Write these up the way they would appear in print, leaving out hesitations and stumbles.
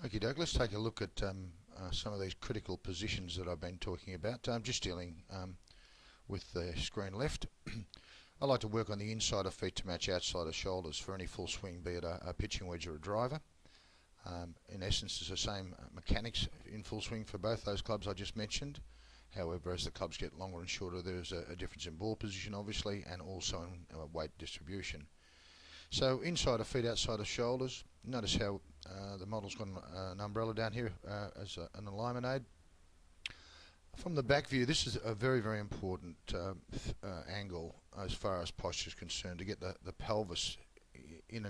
Okay, Doug, let's take a look at some of these critical positions that I've been talking about. Just dealing with the screen left. I like to work on the inside of feet to match outside of shoulders for any full swing, be it a pitching wedge or a driver. In essence, it's the same mechanics in full swing for both those clubs I just mentioned. However, as the clubs get longer and shorter, there's a difference in ball position, obviously, and also in weight distribution. So inside of feet, outside of shoulders. Notice how the model's got an umbrella down here as an alignment aid. From the back view, this is a very, very important angle as far as posture is concerned, to get the pelvis in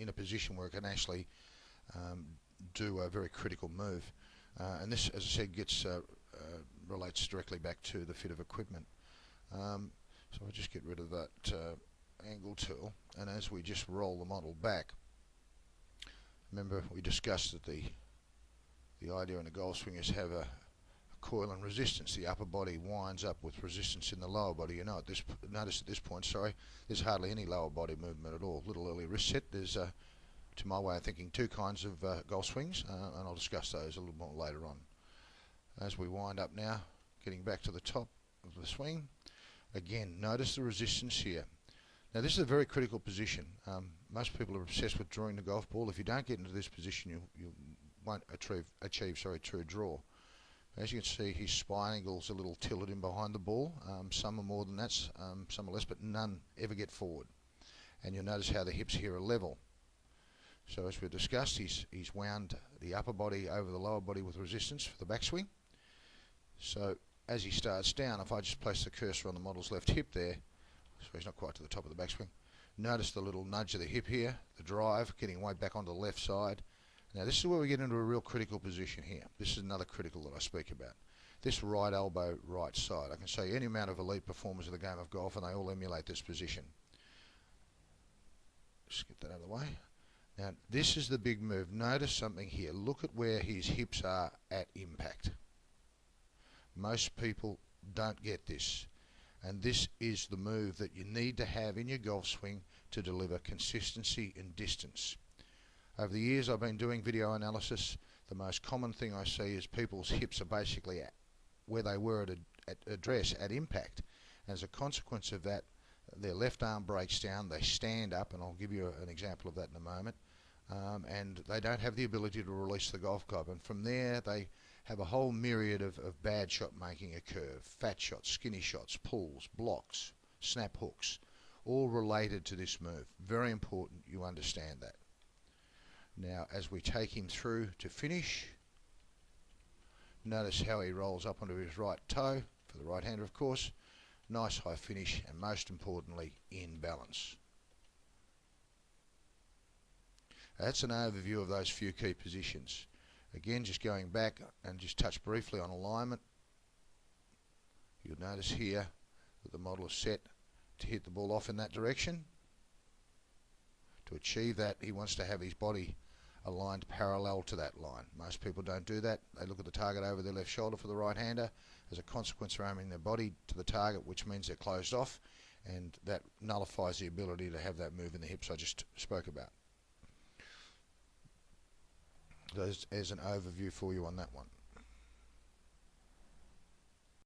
a position where it can actually do a very critical move. And this, as I said, relates directly back to the fit of equipment. So I'll just get rid of that angle tool, and as we just roll the model back, remember we discussed that the idea in a golf swing is to have a coil and resistance. The upper body winds up with resistance in the lower body. Notice at this point, there's hardly any lower body movement at all. Little early wrist set. There's, to my way of thinking, two kinds of golf swings, and I'll discuss those a little more later on. As we wind up now, getting back to the top of the swing, again, notice the resistance here. Now this is a very critical position. Most people are obsessed with drawing the golf ball. If you don't get into this position, you won't achieve true draw. As you can see, his spine angle's a little tilted in behind the ball. Some are more than that, some are less, but none ever get forward. And you'll notice how the hips here are level. So as we discussed, he's wound the upper body over the lower body with resistance for the backswing. So as he starts down, if I just place the cursor on the model's left hip there, so he's not quite to the top of the backswing. Notice the little nudge of the hip here, the drive, getting way back onto the left side. Now this is where we get into a real critical position here. This is another critical that I speak about. This right elbow, right side. I can show you any amount of elite performers of the game of golf and they all emulate this position. Just get that out of the way. Now this is the big move. Notice something here. Look at where his hips are at impact. Most people don't get this. And this is the move that you need to have in your golf swing to deliver consistency and distance. Over the years I've been doing video analysis. The most common thing I see is people's hips are basically at where they were at address, at impact. And as a consequence of that, their left arm breaks down, they stand up, and I'll give you an example of that in a moment, and they don't have the ability to release the golf club. And from there they have a whole myriad of bad shot making occur. Fat shots, skinny shots, pulls, blocks, snap hooks, all related to this move. Very important you understand that. Now as we take him through to finish, notice how he rolls up onto his right toe, for the right hander of course. Nice high finish, and most importantly, in balance. That's an overview of those few key positions. Again, just going back and just touch briefly on alignment. You'll notice here that the model is set to hit the ball off in that direction. To achieve that, he wants to have his body aligned parallel to that line. Most people don't do that. They look at the target over their left shoulder for the right-hander. As a consequence, they're aiming their body to the target, which means they're closed off, and that nullifies the ability to have that move in the hips I just spoke about. There's an overview for you on that one.